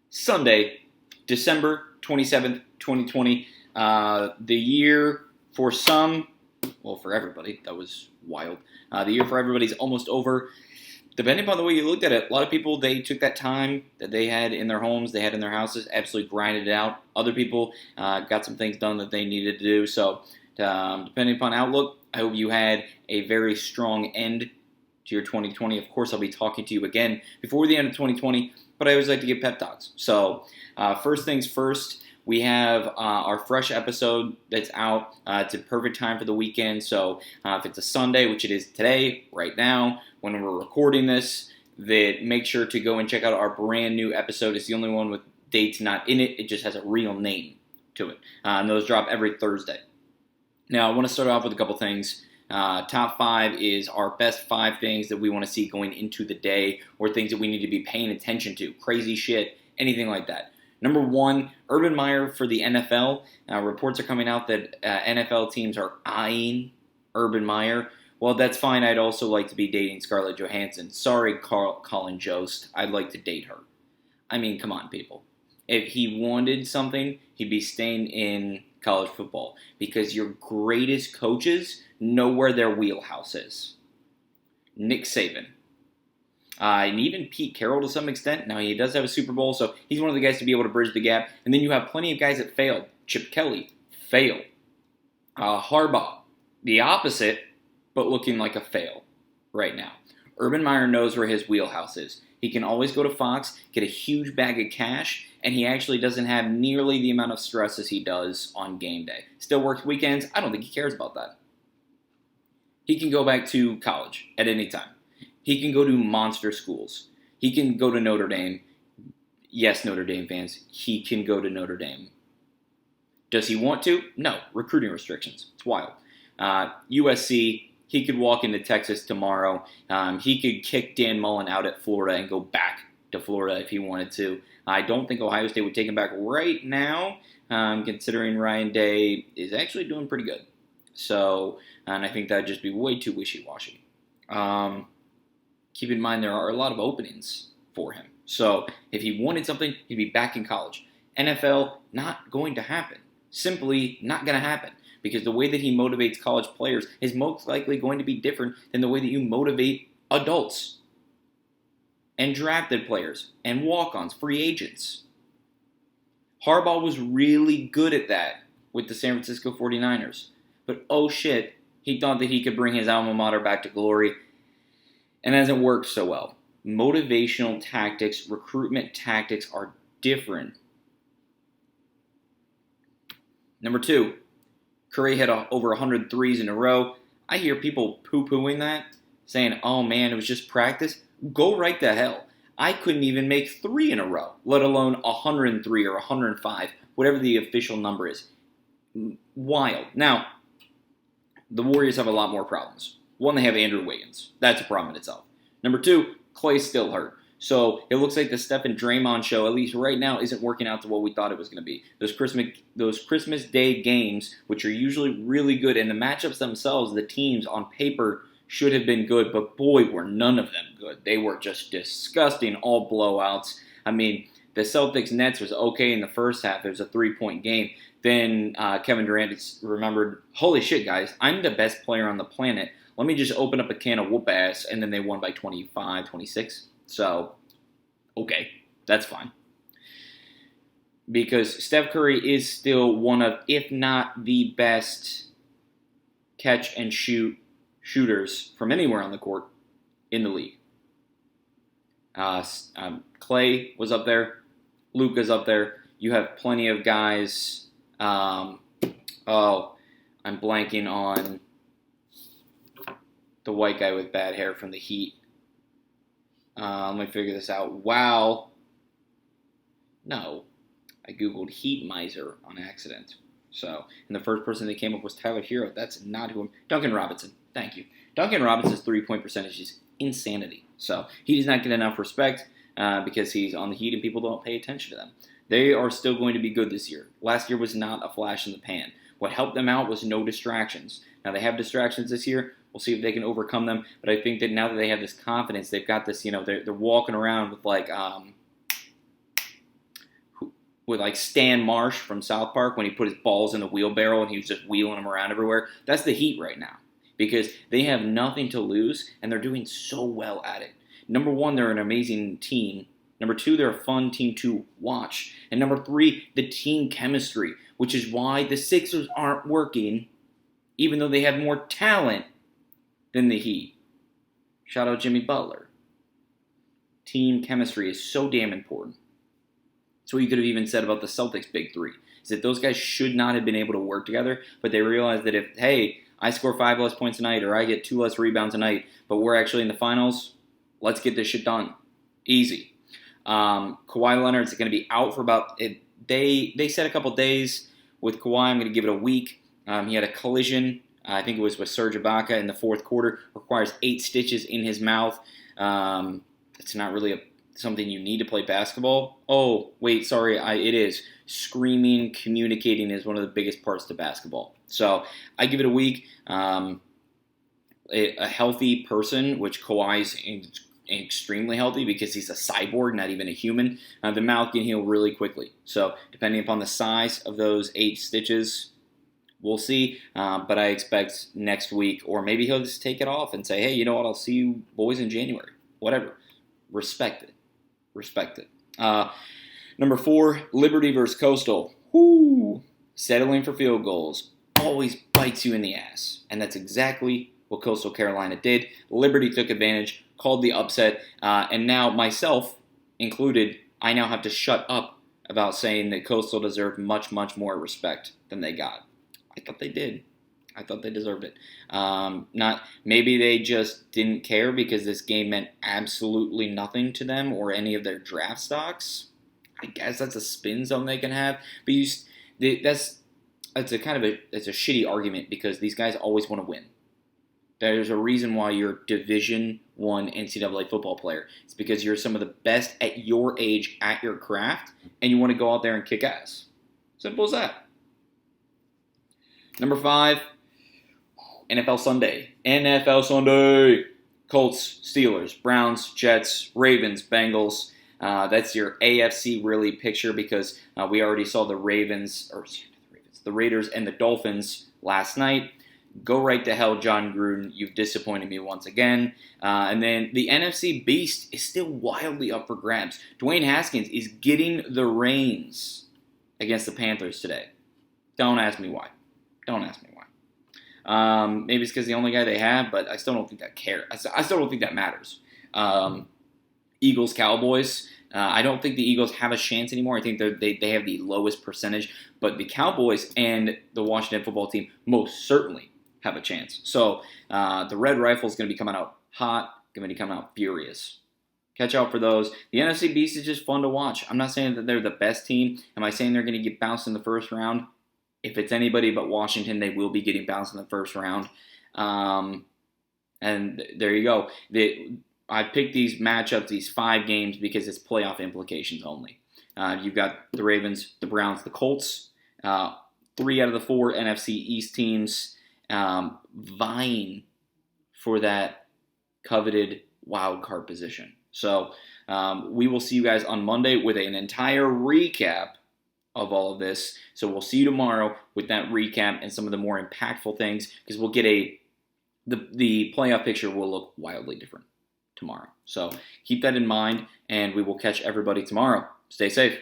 Sunday, December 27th, 2020. The year for some, well, for everybody, that was wild. The year for everybody's almost over. Depending upon the way you looked at it, a lot of people, they took that time that they had in their homes, they had in their houses, absolutely grinded it out. Other people got some things done that they needed to do. So, depending upon outlook, I hope you had a very strong end to your 2020. Of course, I'll be talking to you again before the end of 2020, but I always like to give pep talks. So, first things first, we have our fresh episode that's out. It's a perfect time for the weekend. So, if it's a Sunday, which it is today, right now, when we're recording this, that make sure to go and check out our brand new episode. It's the only one with dates not in it. It just has a real name to it. And those drop every Thursday. Now, I want to start off with a couple things. Top 5 is our best 5 things that we want to see going into the day or things that we need to be paying attention to. Crazy shit, anything like that. Number 1, Urban Meyer for the NFL. Reports are coming out that NFL teams are eyeing Urban Meyer. Well, that's fine. I'd also like to be dating Scarlett Johansson. Sorry, Colin Jost. I'd like to date her. I mean, come on, people. If he wanted something, he'd be staying in college football because your greatest coaches know where their wheelhouse is. Nick Saban. And even Pete Carroll to some extent. Now, he does have a Super Bowl, so he's one of the guys to be able to bridge the gap. And then you have plenty of guys that failed. Chip Kelly failed. Harbaugh, the opposite, but looking like a fail right now. Urban Meyer knows where his wheelhouse is. He can always go to Fox, get a huge bag of cash, and he actually doesn't have nearly the amount of stress as he does on game day. Still works weekends. I don't think he cares about that. He can go back to college at any time. He can go to monster schools. He can go to Notre Dame. Yes, Notre Dame fans, he can go to Notre Dame. Does he want to? No. Recruiting restrictions. It's wild. USC, he could walk into Texas tomorrow. He could kick Dan Mullen out at Florida and go back to Florida if he wanted to. I don't think Ohio State would take him back right now, considering Ryan Day is actually doing pretty good. So, and I think that would just be way too wishy-washy. Keep in mind there are a lot of openings for him. So, if he wanted something, he'd be back in college. NFL, not going to happen. Simply not going to happen. Because the way that he motivates college players is most likely going to be different than the way that you motivate adults and drafted players and walk-ons, free agents. Harbaugh was really good at that with the San Francisco 49ers. But oh shit, he thought that he could bring his alma mater back to glory, and it hasn't worked so well. Motivational tactics, recruitment tactics are different. Number 2, Curry had over 100 threes in a row. I hear people poo-pooing that, saying, oh man, it was just practice. Go right the hell. I couldn't even make 3 in a row, let alone 103 or 105, whatever the official number is. Wild. Now, the Warriors have a lot more problems. 1, they have Andrew Wiggins. That's a problem in itself. Number 2, Klay's still hurt. So it looks like the Steph and Draymond show, at least right now, isn't working out to what we thought it was going to be. Those Christmas Day games, which are usually really good, and the matchups themselves, the teams on paper should have been good, but boy, were none of them good. They were just disgusting, all blowouts. I mean, the Celtics-Nets was okay in the first half. It was a 3-point game. Then Kevin Durant remembered, holy shit, guys, I'm the best player on the planet. Let me just open up a can of whoop ass, and then they won by 25, 26. So, okay, that's fine. Because Steph Curry is still one of, if not the best catch and shooters from anywhere on the court in the league. Klay was up there. Luka's up there. You have plenty of guys. I'm blanking on the white guy with bad hair from the Heat. Let me figure this out. Wow. No. I Googled Heat Miser on accident. So, and the first person that came up was Tyler Hero. That's not who I'm... Duncan Robinson. Thank you. Duncan Robinson's 3-point percentage is insanity. So, he does not get enough respect because he's on the Heat and people don't pay attention to them. They are still going to be good this year. Last year was not a flash in the pan. What helped them out was no distractions. Now, they have distractions this year. We'll see if they can overcome them. But I think that now that they have this confidence, they've got this, they're walking around with like, with like Stan Marsh from South Park when he put his balls in the wheelbarrow and he was just wheeling them around everywhere. That's the Heat right now because they have nothing to lose and they're doing so well at it. Number one, they're an amazing team. Number two, they're a fun team to watch. And number three, the team chemistry, which is why the Sixers aren't working, even though they have more talent than the Heat. Shout out Jimmy Butler. Team chemistry is so damn important. That's what you could have even said about the Celtics' big three, is that those guys should not have been able to work together, but they realized that if, hey, I score 5 less points a night or I get 2 less rebounds a night, but we're actually in the finals, let's get this shit done. Easy. Kawhi Leonard's going to be out for about, they said a couple days. With Kawhi, I'm going to give it a week. He had a collision, I think it was with Serge Ibaka in the fourth quarter, requires 8 stitches in his mouth. It's not really something you need to play basketball. Oh, wait, sorry, it is. Screaming, communicating is one of the biggest parts to basketball. So I give it a week. A healthy person, which Kawhi's extremely healthy because he's a cyborg, not even a human, the mouth can heal really quickly. So depending upon the size of those 8 stitches, we'll see. But I expect next week, or maybe he'll just take it off and say, hey, you know what, I'll see you boys in January. Whatever. Respect it. Respect it. Number 4, Liberty versus Coastal. Whoo! Settling for field goals always bites you in the ass. And that's exactly what Coastal Carolina did. Liberty took advantage, called the upset, and now myself included, I now have to shut up about saying that Coastal deserved much, much more respect than they got. I thought they did. I thought they deserved it. Maybe they just didn't care because this game meant absolutely nothing to them or any of their draft stocks. I guess that's a spin zone they can have, but it's a shitty argument because these guys always want to win. There's a reason why you're Division I NCAA football player. It's because you're some of the best at your age at your craft, and you want to go out there and kick ass. Simple as that. Number 5, NFL Sunday. NFL Sunday. Colts, Steelers, Browns, Jets, Ravens, Bengals. That's your AFC really picture because we already saw the Raiders and the Dolphins last night. Go right to hell, John Gruden. You've disappointed me once again. And then the NFC Beast is still wildly up for grabs. Dwayne Haskins is getting the reins against the Panthers today. Don't ask me why. Don't ask me why. Maybe it's because the only guy they have, but I still don't think that cares. I still don't think that matters. Eagles, Cowboys. I don't think the Eagles have a chance anymore. I think they have the lowest percentage, but the Cowboys and the Washington football team most certainly have a chance. So the Red Rifle is going to be coming out hot, going to be coming out furious. Catch out for those. The NFC Beast is just fun to watch. I'm not saying that they're the best team. Am I saying they're going to get bounced in the first round? If it's anybody but Washington, they will be getting bounced in the first round. And there you go. I picked these matchups, these 5 games, because it's playoff implications only. You've got the Ravens, the Browns, the Colts. 3 out of the 4 NFC East teams vying for that coveted wild card position. So we will see you guys on Monday with an entire recap of all of this. So we'll see you tomorrow with that recap and some of the more impactful things because we'll get the playoff picture will look wildly different tomorrow. So keep that in mind, and we will catch everybody tomorrow. Stay safe.